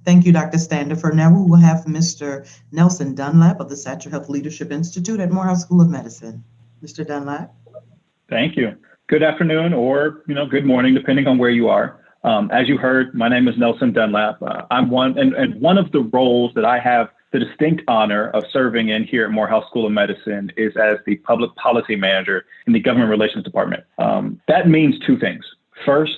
Thank you, Dr. Standifer. Now we will have Mr. Nelson Dunlap of the Satcher Health Leadership Institute at Morehouse School of Medicine. Mr. Dunlap. Thank you. Good afternoon or good morning, depending on where you are. As you heard, my name is Nelson Dunlap. I'm and one of the roles that I have the distinct honor of serving in here at Morehouse School of Medicine is as the public policy manager in the government relations department. That means two things. First,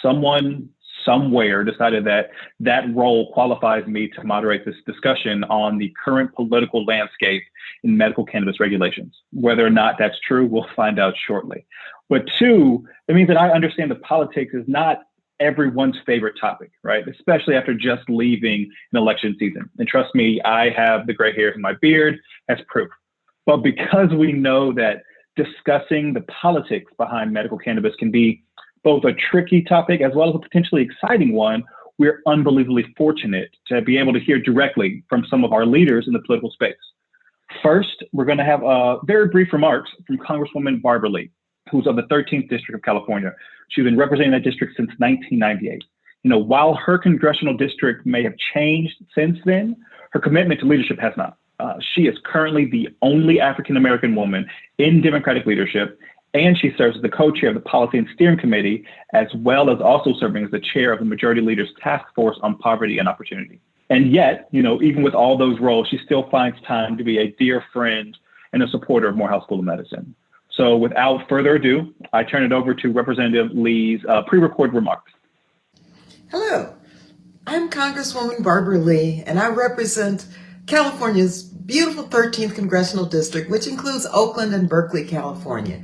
someone somewhere decided that that role qualifies me to moderate this discussion on the current political landscape in medical cannabis regulations. Whether or not that's true, we'll find out shortly. But two, it means that I understand that politics is not everyone's favorite topic, right? Especially after just leaving an election season. And trust me, I have the gray hairs in my beard as proof. But because we know that discussing the politics behind medical cannabis can be both a tricky topic as well as a potentially exciting one, we're unbelievably fortunate to be able to hear directly from some of our leaders in the political space. First, we're going to have very brief remarks from Congresswoman Barbara Lee, who's of the 13th District of California. She's been representing that district since 1998. While her congressional district may have changed since then, her commitment to leadership has not. She is currently the only African-American woman in Democratic leadership, and she serves as the co-chair of the Policy and Steering Committee, as well as also serving as the chair of the Majority Leader's Task Force on Poverty and Opportunity. And yet, even with all those roles, she still finds time to be a dear friend and a supporter of Morehouse School of Medicine. So without further ado, I turn it over to Representative Lee's pre-recorded remarks. Hello, I'm Congresswoman Barbara Lee, and I represent California's beautiful 13th Congressional District, which includes Oakland and Berkeley, California.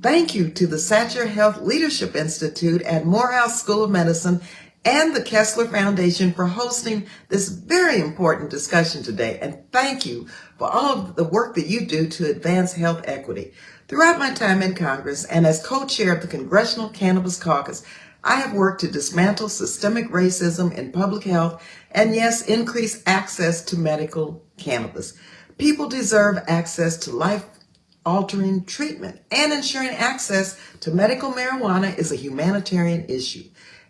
Thank you to the Satcher Health Leadership Institute at Morehouse School of Medicine and the Kessler Foundation for hosting this very important discussion today. And thank you for all of the work that you do to advance health equity. Throughout my time in Congress and as co-chair of the Congressional Cannabis Caucus, I have worked to dismantle systemic racism in public health and, yes, increase access to medical cannabis. People deserve access to life-altering treatment, and ensuring access to medical marijuana is a humanitarian issue.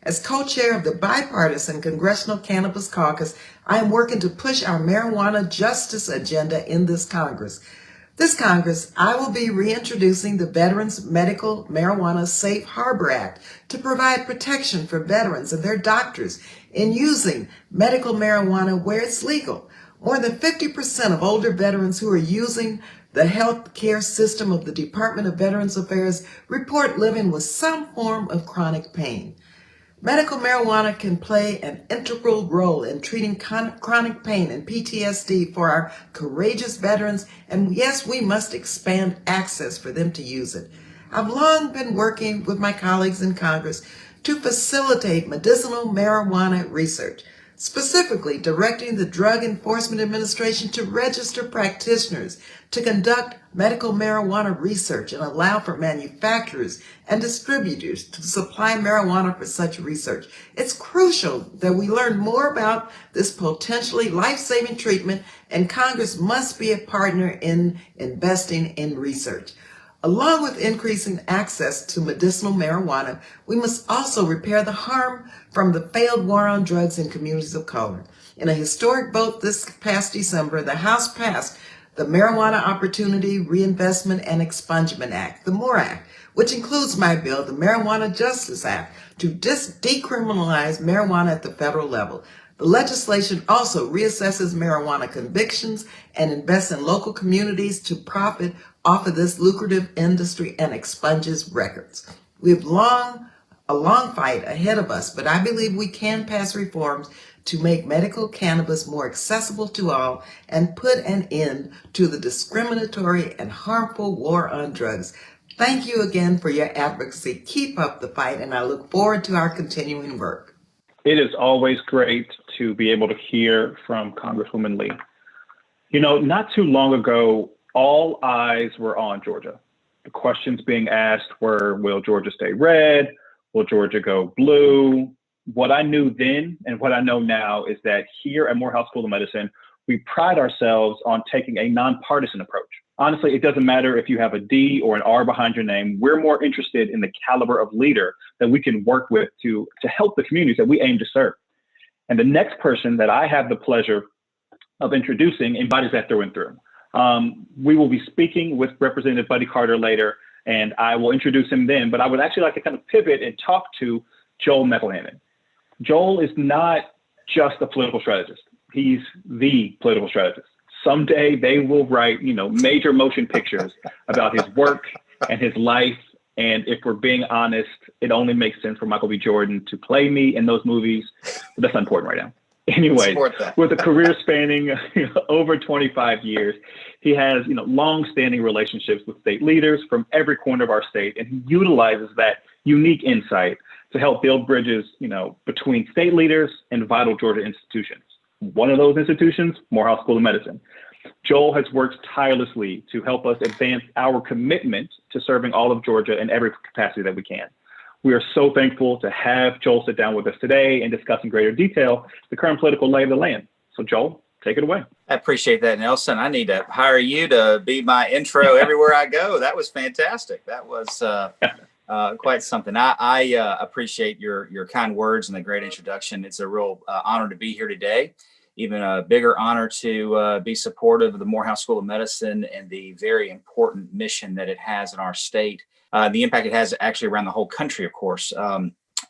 As co-chair of the bipartisan Congressional Cannabis Caucus, I am working to push our marijuana justice agenda in this Congress. This Congress, I will be reintroducing the Veterans Medical Marijuana Safe Harbor Act to provide protection for veterans and their doctors in using medical marijuana where it's legal. More than 50% of older veterans who are using the health care system of the Department of Veterans Affairs report living with some form of chronic pain. Medical marijuana can play an integral role in treating chronic pain and PTSD for our courageous veterans, and yes, we must expand access for them to use it. I've long been working with my colleagues in Congress to facilitate medicinal marijuana research, specifically directing the Drug Enforcement Administration to register practitioners to conduct medical marijuana research and allow for manufacturers and distributors to supply marijuana for such research. It's crucial that we learn more about this potentially life-saving treatment, and Congress must be a partner in investing in research. Along with increasing access to medicinal marijuana, we must also repair the harm from the failed war on drugs in communities of color. In a historic vote this past December, the House passed the Marijuana Opportunity Reinvestment and Expungement Act, the MORE Act, which includes my bill, the Marijuana Justice Act, to decriminalize marijuana at the federal level. The legislation also reassesses marijuana convictions and invests in local communities to profit off of this lucrative industry and expunges records. We have a long fight ahead of us, but I believe we can pass reforms to make medical cannabis more accessible to all and put an end to the discriminatory and harmful war on drugs. Thank you again for your advocacy. Keep up the fight, and I look forward to our continuing work. It is always great to be able to hear from Congresswoman Lee. Not too long ago, all eyes were on Georgia. The questions being asked were, will Georgia stay red? Will Georgia go blue? What I knew then and what I know now is that here at Morehouse School of Medicine, we pride ourselves on taking a nonpartisan approach. Honestly, it doesn't matter if you have a D or an R behind your name. We're more interested in the caliber of leader that we can work with to help the communities that we aim to serve. And the next person that I have the pleasure of introducing embodies that through and through. We will be speaking with Representative Buddy Carter later, and I will introduce him then, but I would actually like to kind of pivot and talk to Joel McElhannon. Joel is not just a political strategist. He's the political strategist. Someday they will write, major motion pictures about his work and his life. And if we're being honest, it only makes sense for Michael B. Jordan to play me in those movies, but that's unimportant right now. Anyway, with a career spanning over 25 years, he has long-standing relationships with state leaders from every corner of our state, and he utilizes that unique insight to help build bridges, between state leaders and vital Georgia institutions. One of those institutions, Morehouse School of Medicine. Joel has worked tirelessly to help us advance our commitment to serving all of Georgia in every capacity that we can. We are so thankful to have Joel sit down with us today and discuss in greater detail the current political lay of the land. So Joel, take it away. I appreciate that, Nelson. I need to hire you to be my intro everywhere I go. That was fantastic. That was quite something. I appreciate your kind words and the great introduction. It's a real honor to be here today. Even a bigger honor to be supportive of the Morehouse School of Medicine and the very important mission that it has in our state. The impact it has actually around the whole country, of course.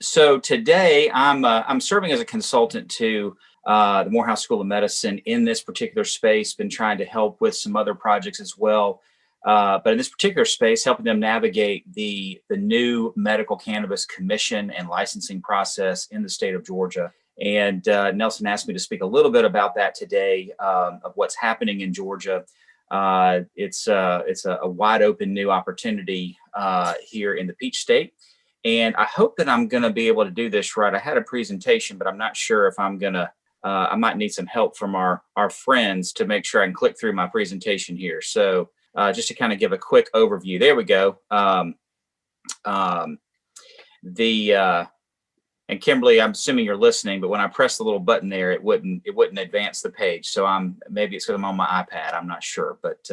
So today I'm serving as a consultant to the Morehouse School of Medicine in this particular space, been trying to help with some other projects as well. But in this particular space, helping them navigate the new medical cannabis commission and licensing process in the state of Georgia. And Nelson asked me to speak a little bit about that today, of what's happening in Georgia. It's a wide open new opportunity here in the Peach State. And I hope that I'm going to be able to do this right. I had a presentation, but I'm not sure if I'm going to, I might need some help from our friends to make sure I can click through my presentation here. So just to kind of give a quick overview. There we go. And Kimberly, I'm assuming you're listening, but when I press the little button there, it wouldn't advance the page. So maybe it's because I'm on my iPad. I'm not sure, but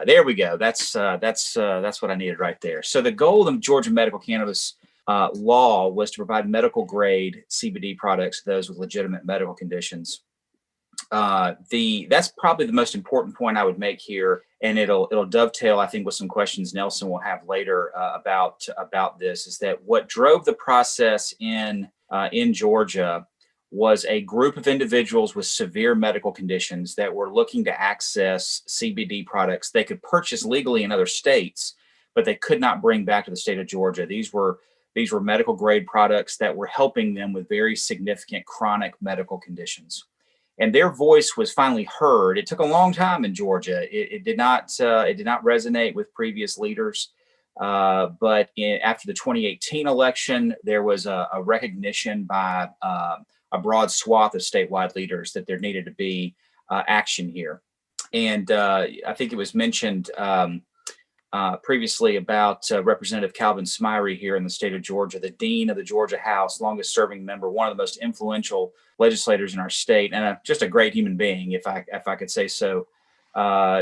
there we go. That's what I needed right there. So the goal of Georgia medical cannabis law was to provide medical grade CBD products to those with legitimate medical conditions. That's probably the most important point I would make here, and it'll dovetail, I think, with some questions Nelson will have later about this. Is that what drove the process in Georgia was a group of individuals with severe medical conditions that were looking to access CBD products they could purchase legally in other states, but they could not bring back to the state of Georgia. These were medical grade products that were helping them with very significant chronic medical conditions. And their voice was finally heard. It took a long time in Georgia. It did not resonate with previous leaders. But after the 2018 election, there was a recognition by a broad swath of statewide leaders that there needed to be action here. And I think it was mentioned previously about Representative Calvin Smyre here in the state of Georgia, the dean of the Georgia House, longest serving member, one of the most influential legislators in our state, and just a great human being, if I could say so,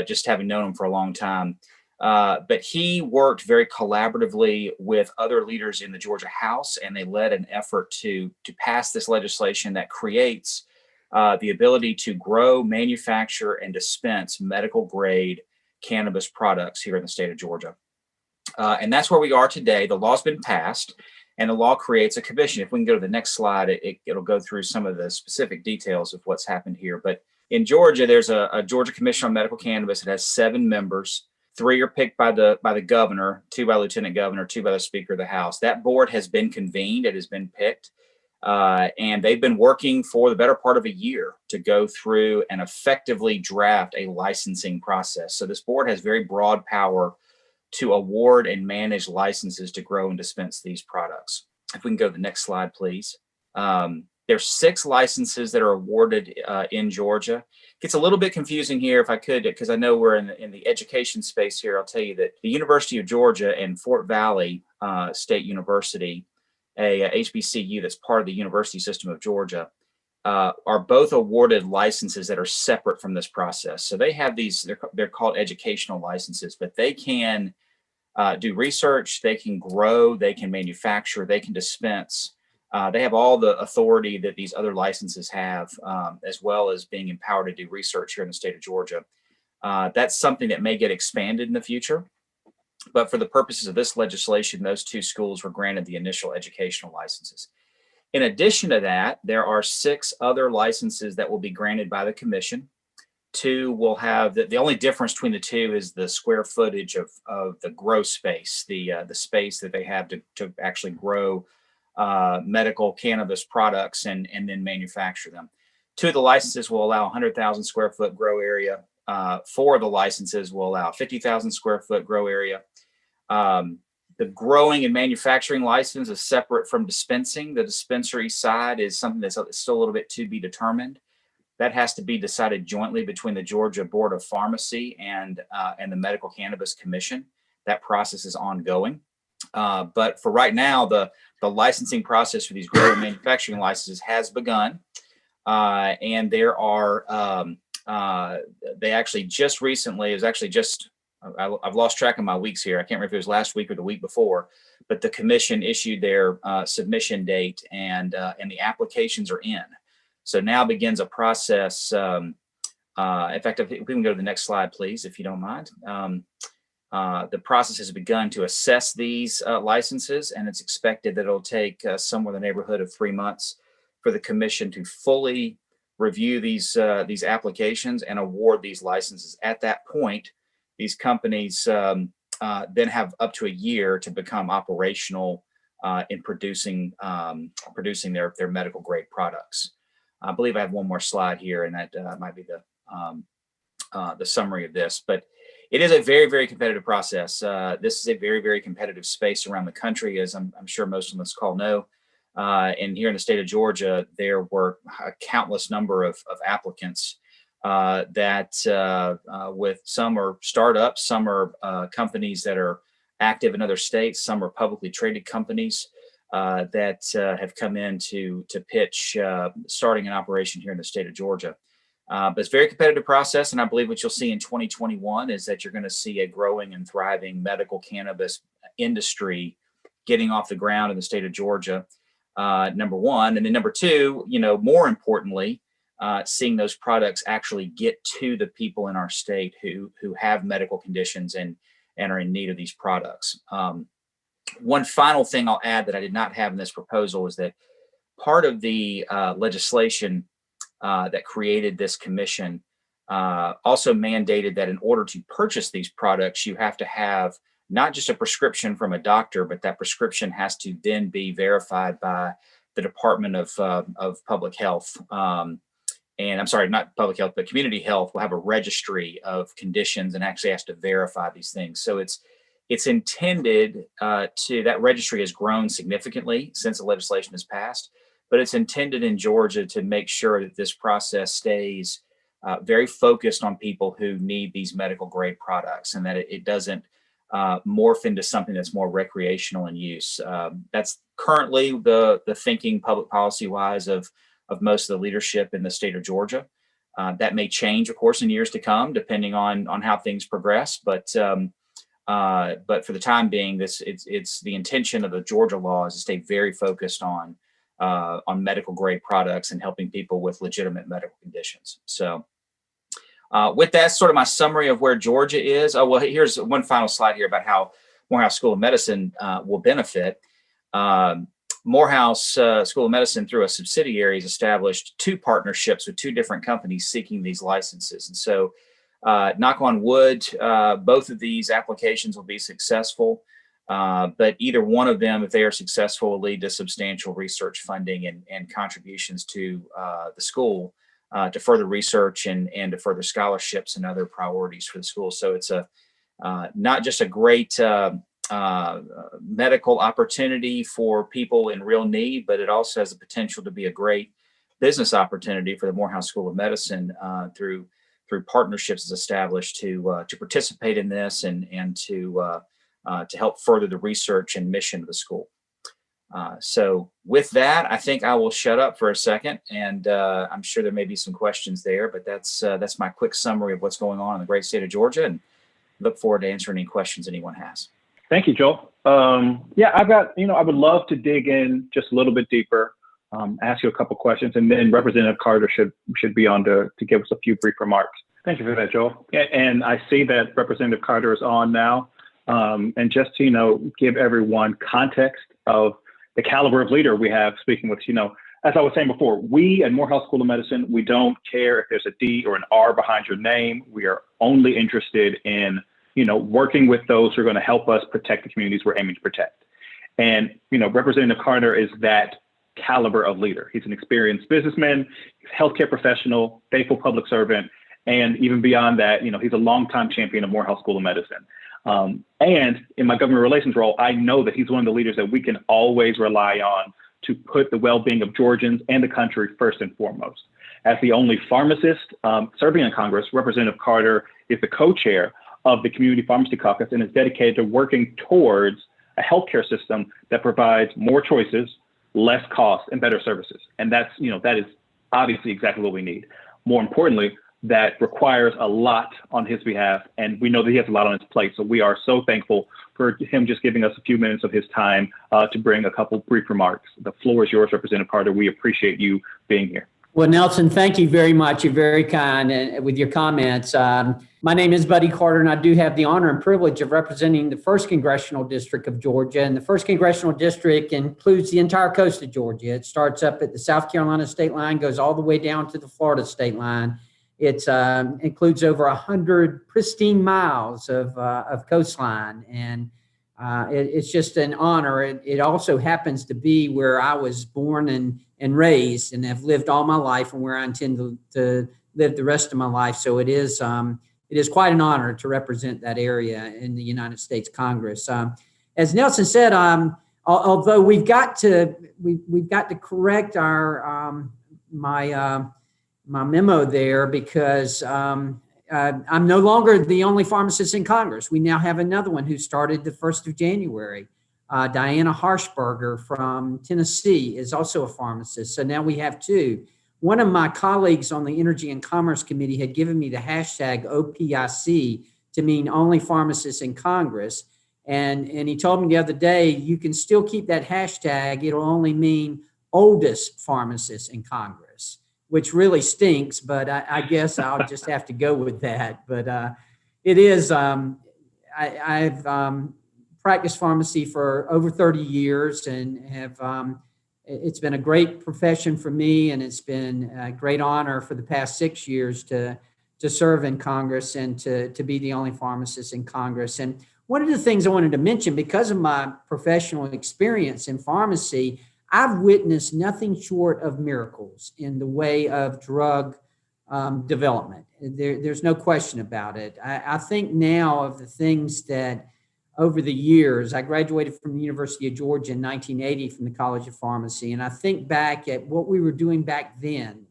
just having known him for a long time. But he worked very collaboratively with other leaders in the Georgia House, and they led an effort to pass this legislation that creates the ability to grow, manufacture, and dispense medical grade cannabis products here in the state of Georgia. And that's where we are today. The law's been passed, and the law creates a commission. If we can go to the next slide, it'll go through some of the specific details of what's happened here. But in Georgia, there's a Georgia Commission on Medical Cannabis. It has 7 members. 3 are picked by the governor, 2 by lieutenant governor, 2 by the speaker of the House. That board has been convened. It has been picked. And they've been working for the better part of a year to go through and effectively draft a licensing process. So this board has very broad power to award and manage licenses to grow and dispense these products. If we can go to the next slide, please. There's 6 licenses that are awarded in Georgia. It gets a little bit confusing here, if I could, because I know we're in the education space here. I'll tell you that the University of Georgia and Fort Valley State University, a HBCU that's part of the university system of Georgia, are both awarded licenses that are separate from this process. So they have these, they're called educational licenses, but they can do research, they can grow, they can manufacture, they can dispense They have all the authority that these other licenses have, as well as being empowered to do research here in the state of Georgia. That's something that may get expanded in the future. But for the purposes of this legislation, those 2 schools were granted the initial educational licenses. In addition to that, there are 6 other licenses that will be granted by the commission. 2 will have, the only difference between the 2 is the square footage of the grow space, the space that they have to actually grow medical cannabis products and then manufacture them. 2 of the licenses will allow 100,000 square foot grow area. 4 of the licenses will allow 50,000 square foot grow area. The growing and manufacturing license is separate from dispensing. The dispensary side is something that's still a little bit to be determined. That has to be decided jointly between the Georgia Board of Pharmacy and the Medical Cannabis Commission. That process is ongoing. But for right now, the licensing process for these grow and manufacturing licenses has begun. And there are, they actually just recently, it was actually just, I've lost track of my weeks here. I can't remember if it was last week or the week before, but the commission issued their submission date, and the applications are in. So now begins a process. In fact, if we can go to the next slide, please, if you don't mind. The process has begun to assess these licenses, and it's expected that it'll take somewhere in the neighborhood of 3 months for the commission to fully review these applications and award these licenses. At that point, these companies then have up to a year to become operational in producing their medical grade products. I believe I have one more slide here, and that might be the summary of this. But it is a very, very competitive process. This is a very, very competitive space around the country, as I'm sure most on this call know. And here in the state of Georgia, there were a countless number of applicants that with some are startups, some are companies that are active in other states, some are publicly traded companies that have come in to pitch starting an operation here in the state of Georgia. But it's a very competitive process, and I believe what you'll see in 2021 is that you're going to see a growing and thriving medical cannabis industry getting off the ground in the state of Georgia, number one. And then number two, more importantly, seeing those products actually get to the people in our state who have medical conditions and are in need of these products. One final thing I'll add that I did not have in this proposal is that part of the legislation that created this commission also mandated that in order to purchase these products, you have to have not just a prescription from a doctor, but that prescription has to then be verified by the Department of Public Health. And I'm sorry, not public health, but community health will have a registry of conditions and actually has to verify these things. So it's intended that registry has grown significantly since the legislation has passed, but it's intended in Georgia to make sure that this process stays very focused on people who need these medical grade products, and that it doesn't morph into something that's more recreational in use. That's currently the thinking public policy wise of most of the leadership in the state of Georgia. That may change, of course, in years to come, depending on how things progress. But for the time being, it's the intention of the Georgia law is to stay very focused on medical grade products and helping people with legitimate medical conditions. So with that, sort of my summary of where Georgia is. Oh, well, here's one final slide here about how Morehouse School of Medicine will benefit. Morehouse School of Medicine, through a subsidiary, has established 2 partnerships with 2 different companies seeking these licenses. And so, knock on wood, both of these applications will be successful. But either one of them, if they are successful, will lead to substantial research funding and contributions to the school to further research and to further scholarships and other priorities for the school. So it's not just a great medical opportunity for people in real need, but it also has the potential to be a great business opportunity for the Morehouse School of Medicine through partnerships established to participate in this and to help further the research and mission of the school. So with that, I think I will shut up for a second, and I'm sure there may be some questions there, but that's my quick summary of what's going on in the great state of Georgia, and look forward to answering any questions anyone has. Thank you, Joel. Yeah, I've got, I would love to dig in just a little bit deeper, ask you a couple questions, and then Representative Carter should be on to give us a few brief remarks. Thank you for that, Joel. And I see that Representative Carter is on now. And just to, give everyone context of the caliber of leader we have speaking with, as I was saying before, we at Morehouse School of Medicine, we don't care if there's a D or an R behind your name. We are only interested in, working with those who are going to help us protect the communities we're aiming to protect. And, Representative Carter is that caliber of leader. He's an experienced businessman, healthcare professional, faithful public servant, and even beyond that, he's a longtime champion of Morehouse School of Medicine. And in my government relations role, I know that he's one of the leaders that we can always rely on to put the well-being of Georgians and the country first and foremost. As the only pharmacist serving in Congress, Representative Carter is the co-chair of the Community Pharmacy Caucus and is dedicated to working towards a healthcare system that provides more choices, less cost, and better services. And that is obviously exactly what we need. More importantly, that requires a lot on his behalf, and we know that he has a lot on his plate. So we are so thankful for him just giving us a few minutes of his time to bring a couple brief remarks. The floor is yours, Representative Carter. We appreciate you being here. Well, Nelson, thank you very much. You're very kind with your comments. My name is Buddy Carter, and I do have the honor and privilege of representing the 1st Congressional District of Georgia. And the 1st Congressional District includes the entire coast of Georgia. It starts up at the South Carolina state line, goes all the way down to the Florida state line. It includes over 100 pristine miles of coastline, and it's just an honor. It also happens to be where I was born and raised, and have lived all my life, and where I intend to live the rest of my life. So it is quite an honor to represent that area in the United States Congress. As Nelson said, although we've got to correct our my memo there, because I'm no longer the only pharmacist in Congress. We now have another one who started the 1st of January. Diana Harshberger from Tennessee is also a pharmacist. So now we have two. One of my colleagues on the Energy and Commerce Committee had given me the hashtag OPIC to mean only pharmacists in Congress. And he told me the other day, you can still keep that hashtag. It'll only mean oldest pharmacists in Congress, which really stinks, but I guess I'll just have to go with that. But it is, I've practiced pharmacy for over 30 years and have, it's been a great profession for me, and it's been a great honor for the past 6 years to serve in Congress and to be the only pharmacist in Congress. And one of the things I wanted to mention, because of my professional experience in pharmacy, I've witnessed nothing short of miracles in the way of drug development. There's no question about it. I think now of the things that over the years, I graduated from the University of Georgia in 1980 from the College of Pharmacy, and I think back at what we were doing back then.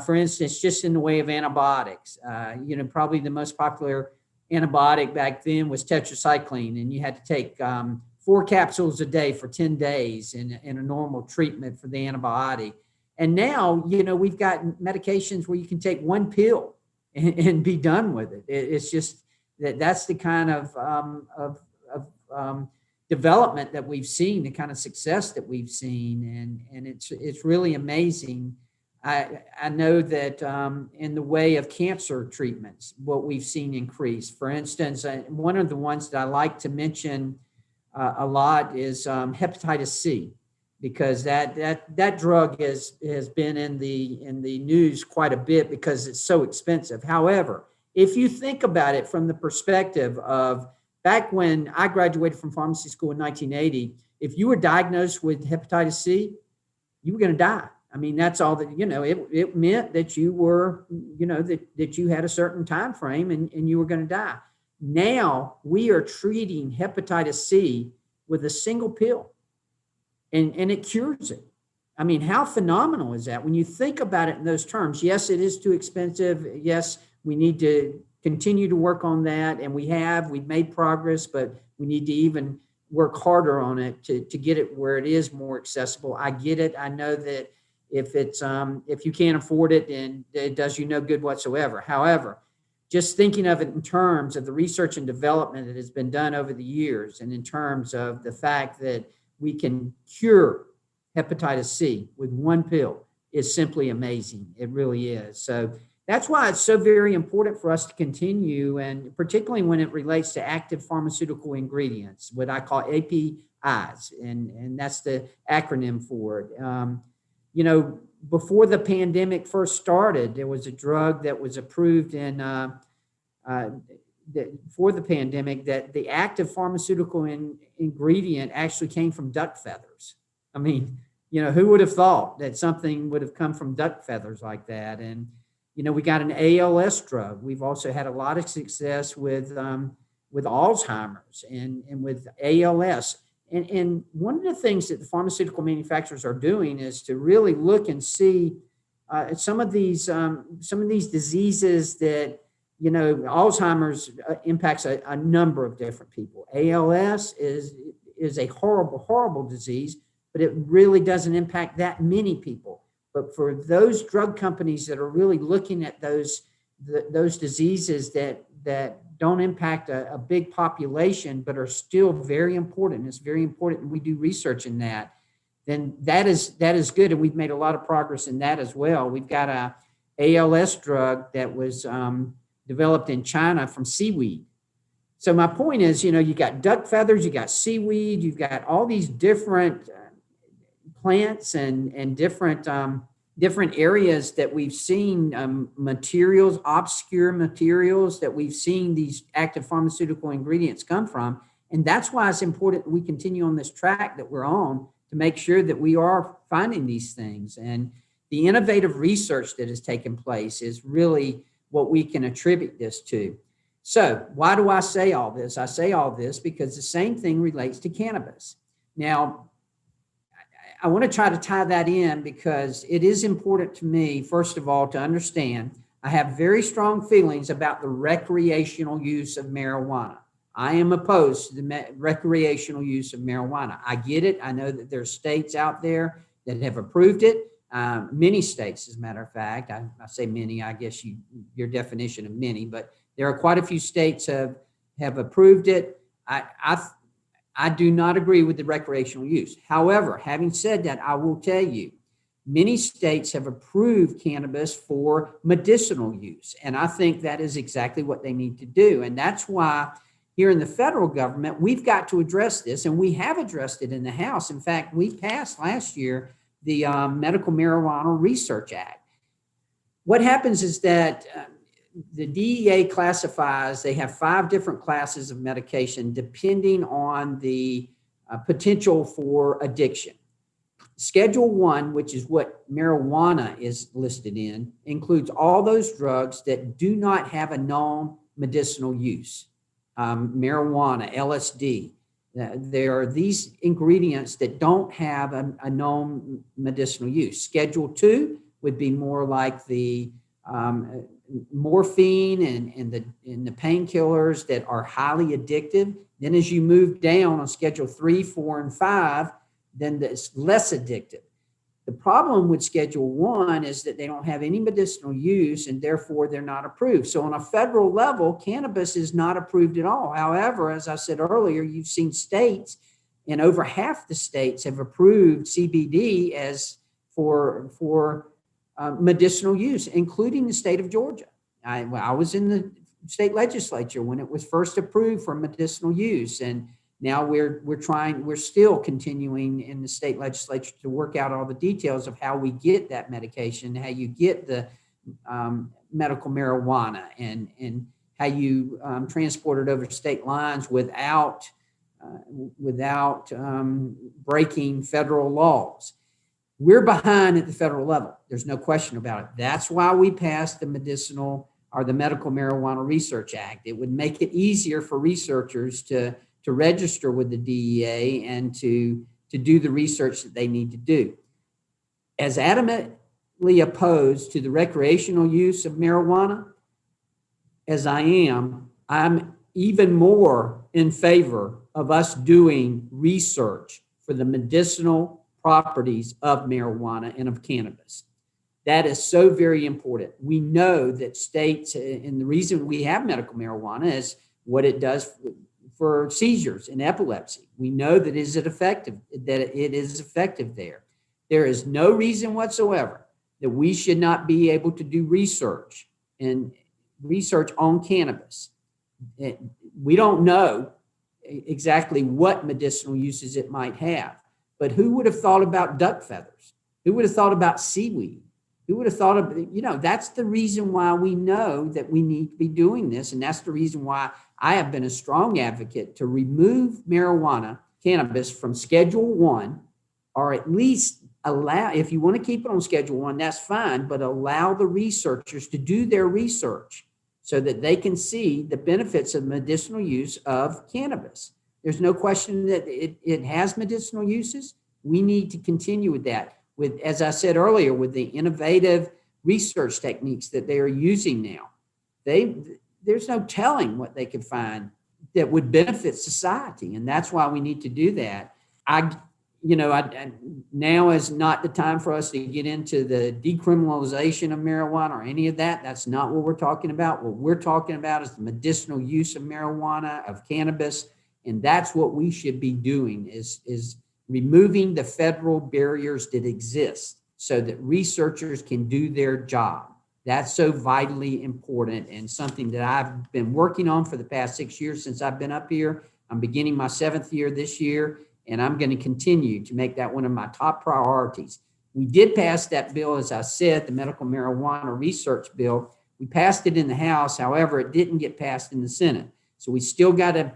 For instance, just in the way of antibiotics, probably the most popular antibiotic back then was tetracycline, and you had to take 4 capsules a day for 10 days in a normal treatment for the antibiotic. And now, we've got medications where you can take 1 pill and be done with it. It's just that's the kind of development that we've seen, the kind of success that we've seen, and it's really amazing. I know that in the way of cancer treatments, what we've seen increase. For instance, one of the ones that I like to mention a lot is hepatitis C, because that drug has been in the news quite a bit because it's so expensive. However, if you think about it from the perspective of back when I graduated from pharmacy school in 1980, if you were diagnosed with hepatitis C, you were going to die. I mean, that's all that, it meant that you were, that you had a certain time frame and you were going to die. Now we are treating hepatitis C with a single pill and it cures it. I mean, how phenomenal is that when you think about it in those terms? Yes, it is too expensive. Yes, we need to continue to work on that. And we've made progress, but we need to even work harder on it to get it where it is more accessible. I get it. I know that if you can't afford it, then it does you no good whatsoever. However, just thinking of it in terms of the research and development that has been done over the years, and in terms of the fact that we can cure hepatitis C with one pill, is simply amazing. It really is. So that's why it's so very important for us to continue, and particularly when it relates to active pharmaceutical ingredients, what I call APIs, and that's the acronym for it. Before the pandemic first started, there was a drug that was approved for the pandemic, that the active pharmaceutical ingredient actually came from duck feathers. I mean, who would have thought that something would have come from duck feathers like that? And, we got an ALS drug. We've also had a lot of success with Alzheimer's and with ALS. And one of the things that the pharmaceutical manufacturers are doing is to really look and see some of these diseases that, Alzheimer's impacts a number of different people. ALS is a horrible, horrible disease, but it really doesn't impact that many people. But for those drug companies that are really looking at those diseases that don't impact a big population, but are still very important, it's very important, and we do research in that, then that is good. And we've made a lot of progress in that as well. We've got a ALS drug that was developed in China from seaweed. So my point is, you got duck feathers, you got seaweed, you've got all these different plants and different areas that we've seen materials, obscure materials that we've seen these active pharmaceutical ingredients come from. And that's why it's important that we continue on this track that we're on to make sure that we are finding these things. And the innovative research that has taken place is really what we can attribute this to. So why do I say all this? I say all this because the same thing relates to cannabis. Now, I want to try to tie that in because it is important to me, first of all, to understand I have very strong feelings about the recreational use of marijuana. I am opposed to the recreational use of marijuana. I get it. I know that there's states out there that have approved it. Many states, as a matter of fact. I say many, I guess your definition of many, but there are quite a few states have approved it. I do not agree with the recreational use. However, having said that, I will tell you, many states have approved cannabis for medicinal use. And I think that is exactly what they need to do. And that's why here in the federal government, we've got to address this, and we have addressed it in the House. In fact, we passed last year the Medical Marijuana Research Act. What happens is that the DEA classifies, they have 5 different classes of medication depending on the potential for addiction. Schedule 1, which is what marijuana is listed in, includes all those drugs that do not have a known medicinal use. Marijuana, LSD. There are these ingredients that don't have a known medicinal use. Schedule 2 would be more like the morphine and the painkillers that are highly addictive. Then as you move down on schedule 3, 4, and 5, then it's less addictive. The problem with schedule 1 is that they don't have any medicinal use and therefore they're not approved. So on a federal level, cannabis is not approved at all. However, as I said earlier, you've seen states, and over half the states have approved CBD as for medicinal use, including the state of Georgia. I was in the state legislature when it was first approved for medicinal use, and now we're still continuing in the state legislature to work out all the details of how we get that medication, how you get the medical marijuana, and how you transport it over state lines without breaking federal laws. We're behind at the federal level. There's no question about it. That's why we passed the Medical Marijuana Research Act. It would make it easier for researchers to register with the DEA and to do the research that they need to do. As adamantly opposed to the recreational use of marijuana as I am, I'm even more in favor of us doing research for the medicinal properties of marijuana and of cannabis. That is so very important. We know that states, and the reason we have medical marijuana is what it does for seizures and epilepsy. We know that it is effective there. There is no reason whatsoever that we should not be able to do research on cannabis. We don't know exactly what medicinal uses it might have, but who would have thought about duck feathers? Who would have thought about seaweed? Who would have thought of, that's the reason why we know that we need to be doing this. And that's the reason why I have been a strong advocate to remove cannabis from Schedule 1, or at least allow, if you want to keep it on Schedule 1, that's fine, but allow the researchers to do their research so that they can see the benefits of medicinal use of cannabis. There's no question that it has medicinal uses. We need to continue with that. With, as I said earlier, with the innovative research techniques that they are using now, there's no telling what they could find that would benefit society, and that's why we need to do that. Now is not the time for us to get into the decriminalization of marijuana or any of that. That's not what we're talking about. What we're talking about is the medicinal use of marijuana, of cannabis, and that's what we should be doing is removing the federal barriers that exist so that researchers can do their job. That's so vitally important and something that I've been working on for the past 6 years since I've been up here. I'm beginning my 7th year this year, and I'm going to continue to make that one of my top priorities. We did pass that bill, as I said, the medical marijuana research bill. We passed it in the House. However, it didn't get passed in the Senate. So we still got to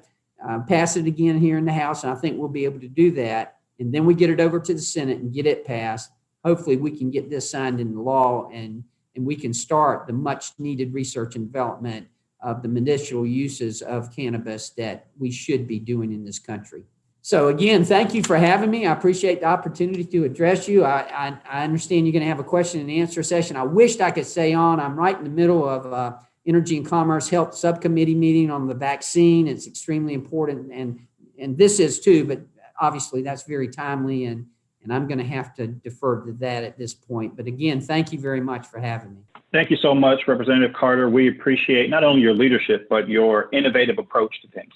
pass it again here in the House, and I think we'll be able to do that. And then we get it over to the Senate and get it passed. Hopefully we can get this signed into law and we can start the much needed research and development of the medicinal uses of cannabis that we should be doing in this country. So again, thank you for having me. I appreciate the opportunity to address you. I understand you're going to have a question and answer session. I wished I could stay on. I'm right in the middle of Energy and Commerce Health Subcommittee meeting on the vaccine. It's extremely important, and this is too, but obviously that's very timely, and I'm going to have to defer to that at this point. But again, thank you very much for having me. Thank you so much, Representative Carter. We appreciate not only your leadership, but your innovative approach to things.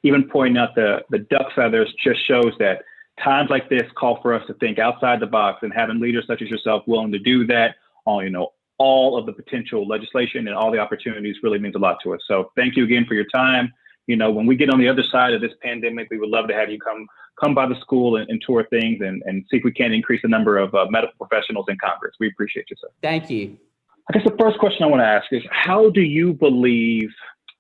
Even pointing out the duck feathers just shows that times like this call for us to think outside the box, and having leaders such as yourself willing to do that on, all of the potential legislation and all the opportunities really means a lot to us. So thank you again for your time. When we get on the other side of this pandemic, we would love to have you come by the school and tour things and see if we can increase the number of medical professionals in Congress. We appreciate you, sir. Thank you. I guess the first question I want to ask is, how do you believe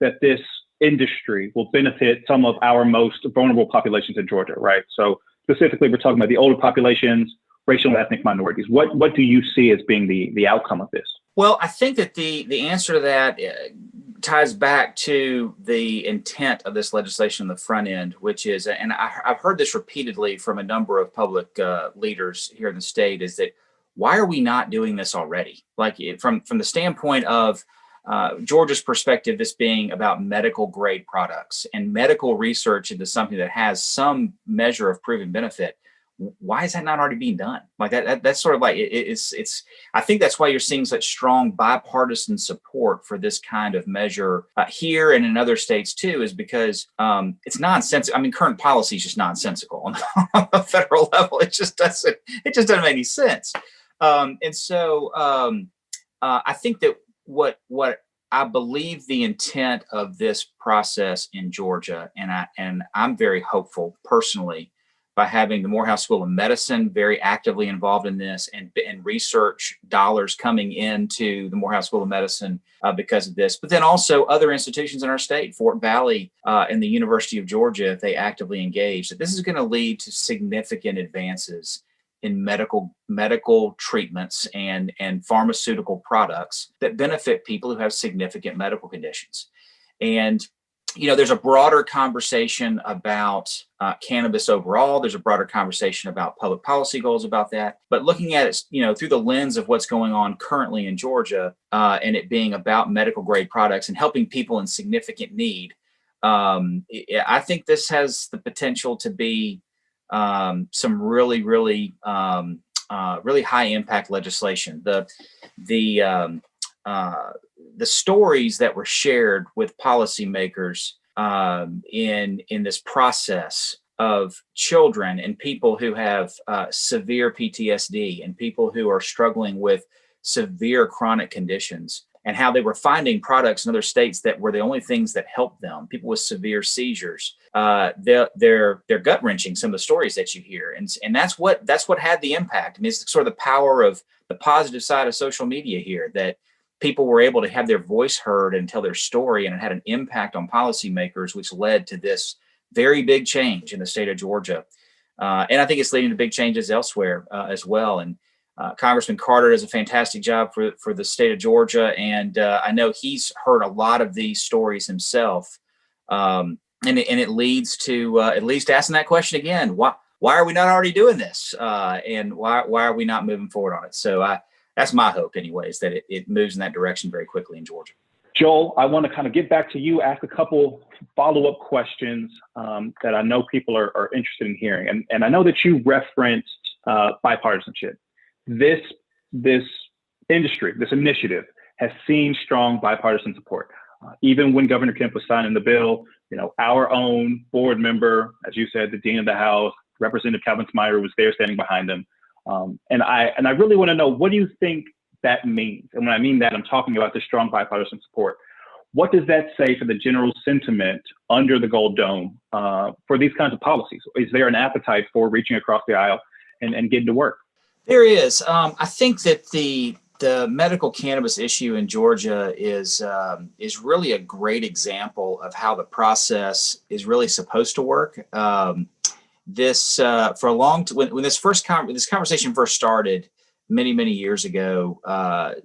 that this industry will benefit some of our most vulnerable populations in Georgia, right? So specifically, we're talking about the older populations, racial and ethnic minorities. What do you see as being the outcome of this? Well, I think that the answer to that ties back to the intent of this legislation on the front end, which is, and I've heard this repeatedly from a number of public leaders here in the state, is that why are we not doing this already? Like from the standpoint of Georgia's perspective, this being about medical grade products and medical research into something that has some measure of proven benefit. Why is that not already being done? Like that's sort of like it's. I think that's why you're seeing such strong bipartisan support for this kind of measure here and in other states too, is because it's nonsensical. I mean, current policy is just nonsensical on a federal level. It just doesn't make any sense. And so I think that what I believe the intent of this process in Georgia, and I'm very hopeful personally, by having the Morehouse School of Medicine very actively involved in this and research dollars coming into the Morehouse School of Medicine because of this, but then also other institutions in our state, Fort Valley and the University of Georgia, if they actively engage, that this is going to lead to significant advances in medical treatments and pharmaceutical products that benefit people who have significant medical conditions. And there's a broader conversation about cannabis overall. There's a broader conversation about public policy goals about that. But looking at it, through the lens of what's going on currently in Georgia and it being about medical grade products and helping people in significant need, I think this has the potential to be some really, really really high impact legislation. The stories that were shared with policymakers in this process of children and people who have severe PTSD and people who are struggling with severe chronic conditions, and how they were finding products in other states that were the only things that helped them. People with severe seizures, they're gut wrenching. Some of the stories that you hear, and that's what had the impact. I mean, it's sort of the power of the positive side of social media here, that people were able to have their voice heard and tell their story, and it had an impact on policymakers, which led to this very big change in the state of Georgia. And I think it's leading to big changes elsewhere as well. And Congressman Carter does a fantastic job for the state of Georgia. And I know he's heard a lot of these stories himself. And it leads to asking that question again: why are we not already doing this? And why are we not moving forward on it? So that's my hope, anyways, that it moves in that direction very quickly in Georgia. Joel, I want to kind of get back to you, ask a couple follow-up questions that I know people are interested in hearing. And I know that you referenced bipartisanship. This industry, this initiative has seen strong bipartisan support. Even when Governor Kemp was signing the bill, our own board member, as you said, the Dean of the House, Representative Calvin Smyre, was there standing behind them. And I really want to know, what do you think that means? And when I mean that, I'm talking about the strong bipartisan support. What does that say for the general sentiment under the Gold Dome for these kinds of policies? Is there an appetite for reaching across the aisle and getting to work? There is. I think that the medical cannabis issue in Georgia is really a great example of how the process is really supposed to work. When this conversation first started many years ago,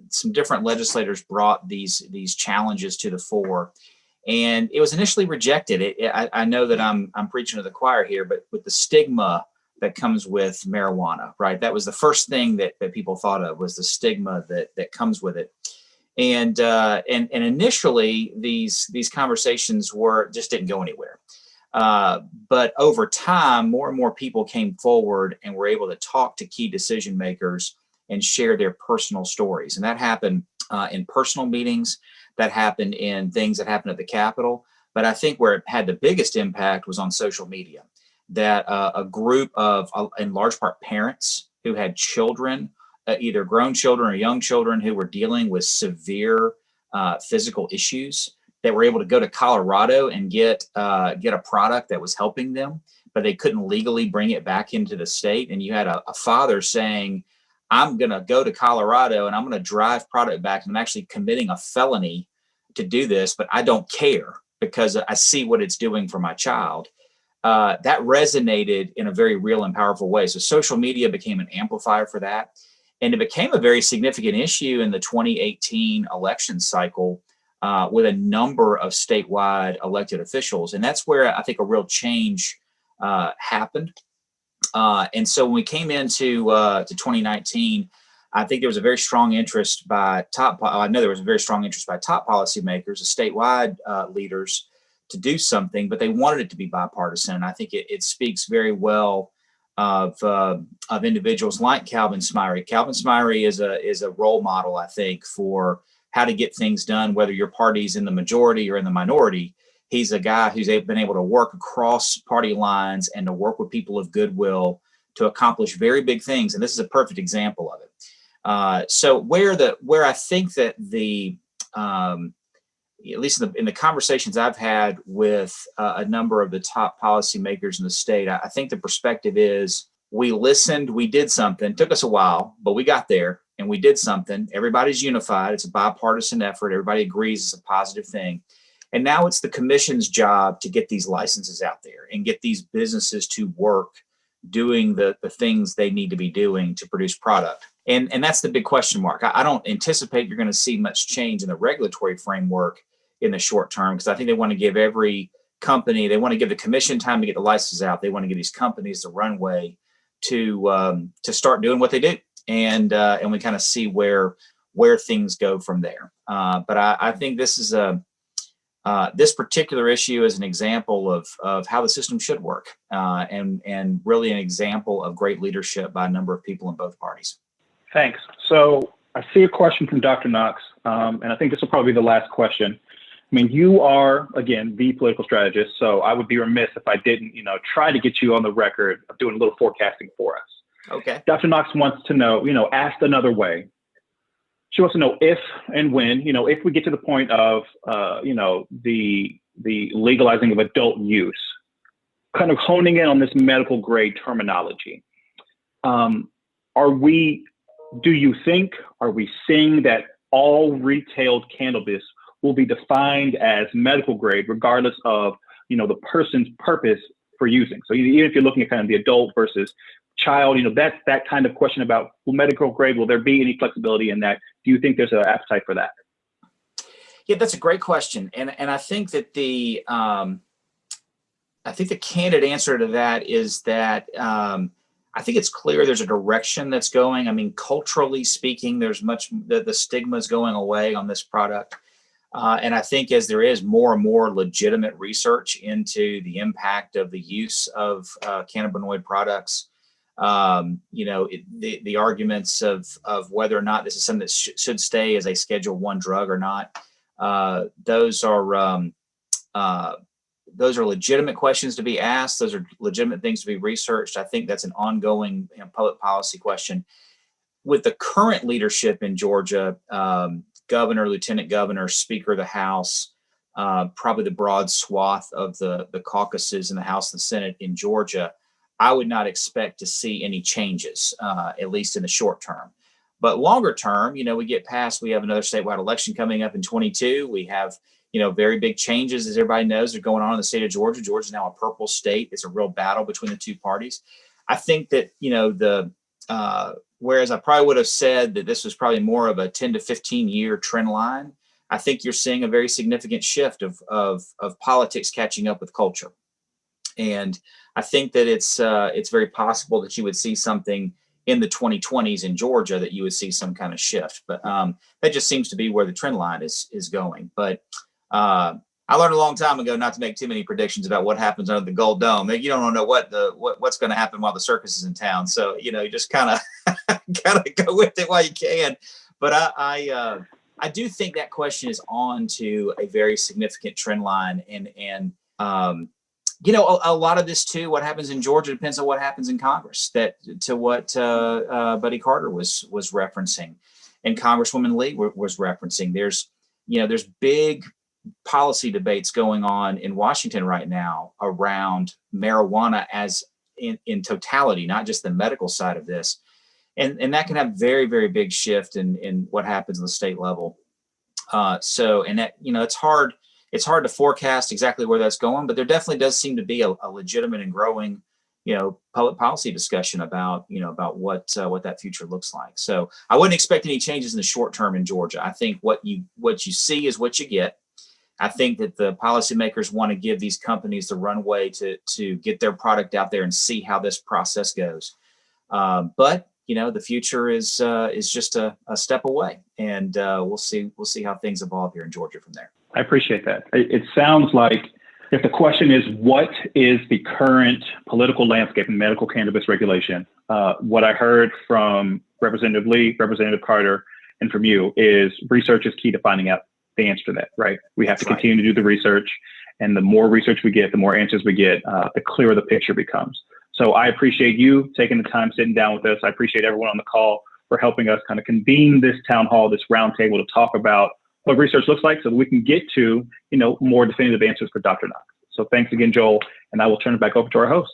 some different legislators brought these challenges to the fore, and it was initially rejected. I know that I'm preaching to the choir here, but with the stigma that comes with marijuana, right? That was the first thing that people thought of, was the stigma that comes with it. And initially these conversations just didn't go anywhere. But over time, more and more people came forward and were able to talk to key decision makers and share their personal stories. And that happened in personal meetings, that happened in things that happened at the Capitol. But I think where it had the biggest impact was on social media, that a group of, in large part, parents who had children, either grown children or young children who were dealing with severe physical issues, that were able to go to Colorado and get a product that was helping them, but they couldn't legally bring it back into the state. And you had a father saying, I'm going to go to Colorado and I'm going to drive product back, and I'm actually committing a felony to do this, but I don't care because I see what it's doing for my child. That resonated in a very real and powerful way. So social media became an amplifier for that. And it became a very significant issue in the 2018 election cycle with a number of statewide elected officials. And that's where I think a real change happened. And so when we came into to 2019, I think there was a very strong interest by top policymakers, the statewide leaders, to do something, but they wanted it to be bipartisan. And I think it speaks very well of individuals like Calvin Smyre. Calvin Smyre is a role model, I think, for how to get things done, whether your party's in the majority or in the minority. He's a guy who's been able to work across party lines and to work with people of goodwill to accomplish very big things. And this is a perfect example of it. So where I think that at least in the conversations I've had with a number of the top policymakers in the state, I think the perspective is, we listened, we did something. It took us a while, but we got there and we did something. Everybody's unified. It's a bipartisan effort. Everybody agrees it's a positive thing. And now it's the commission's job to get these licenses out there and get these businesses to work doing the things they need to be doing to produce product. And that's the big question mark. I don't anticipate you're going to see much change in the regulatory framework in the short term, because I think they want to give every company, they want to give the commission time to get the licenses out. They want to give these companies the runway to start doing what they do. And we kind of see where things go from there. But I think this is this particular issue is an example of how the system should work, and really an example of great leadership by a number of people in both parties. Thanks. So I see a question from Dr. Knox, and I think this will probably be the last question. I mean, you are, again, the political strategist, so I would be remiss if I didn't, try to get you on the record of doing a little forecasting for us. Okay. Dr. Knox wants to know, asked another way. She wants to know if and when, if we get to the point of, the legalizing of adult use, kind of honing in on this medical grade terminology. Are we seeing that all retailed cannabis will be defined as medical grade, regardless of, the person's purpose for using? So even if you're looking at kind of the adult versus child, that's that kind of question about medical grade. Will there be any flexibility in that? Do you think there's an appetite for that? Yeah, that's a great question. And I think that the candid answer to that is that, I think it's clear there's a direction that's going. I mean, culturally speaking, there's the stigma is going away on this product. And I think as there is more and more legitimate research into the impact of the use of cannabinoid products, the arguments of whether or not this is something that should stay as a Schedule I drug or not, those are legitimate questions to be asked. Those are legitimate things to be researched. I think that's an ongoing public policy question. With the current leadership in Georgia, governor, lieutenant governor, speaker of the House, probably the broad swath of the caucuses in the House and the Senate in Georgia, I would not expect to see any changes, at least in the short term. But longer term, we have another statewide election coming up in 22. We have, very big changes, as everybody knows, are going on in the state of Georgia. Georgia is now a purple state. It's a real battle between the two parties. I think that, whereas I probably would have said that this was probably more of a 10 to 15 year trend line, I think you're seeing a very significant shift of politics catching up with culture. And I think that it's very possible that you would see something in the 2020s in Georgia, that you would see some kind of shift. But that just seems to be where the trend line is going. But I learned a long time ago not to make too many predictions about what happens under the Gold Dome. You don't know what's going to happen while the circus is in town. So, you just kind of go with it while you can. But I do think that question is on to a very significant trend line. And a lot of this too, what happens in Georgia depends on what happens in Congress. That to what Buddy Carter was referencing, and Congresswoman Lee was referencing. There's big policy debates going on in Washington right now around marijuana as in totality, not just the medical side of this. And that can have very, very big shift in what happens on the state level. It's hard to forecast exactly where that's going, but there definitely does seem to be a legitimate and growing, public policy discussion about what that future looks like. So I wouldn't expect any changes in the short term in Georgia. I think what you see is what you get. I think that the policymakers want to give these companies the runway to get their product out there and see how this process goes. But the future is just a step away, and we'll see how things evolve here in Georgia from there. I appreciate that. It sounds like if the question is what is the current political landscape in medical cannabis regulation, what I heard from Representative Lee, Representative Carter, and from you is research is key to finding out the answer to that, right? We have to continue to do the research, and the more research we get, the more answers we get, the clearer the picture becomes. So I appreciate you taking the time, sitting down with us. I appreciate everyone on the call for helping us kind of convene this town hall, this roundtable to talk about what research looks like so that we can get to, more definitive answers for Dr. Knox. So thanks again, Joel, and I will turn it back over to our host.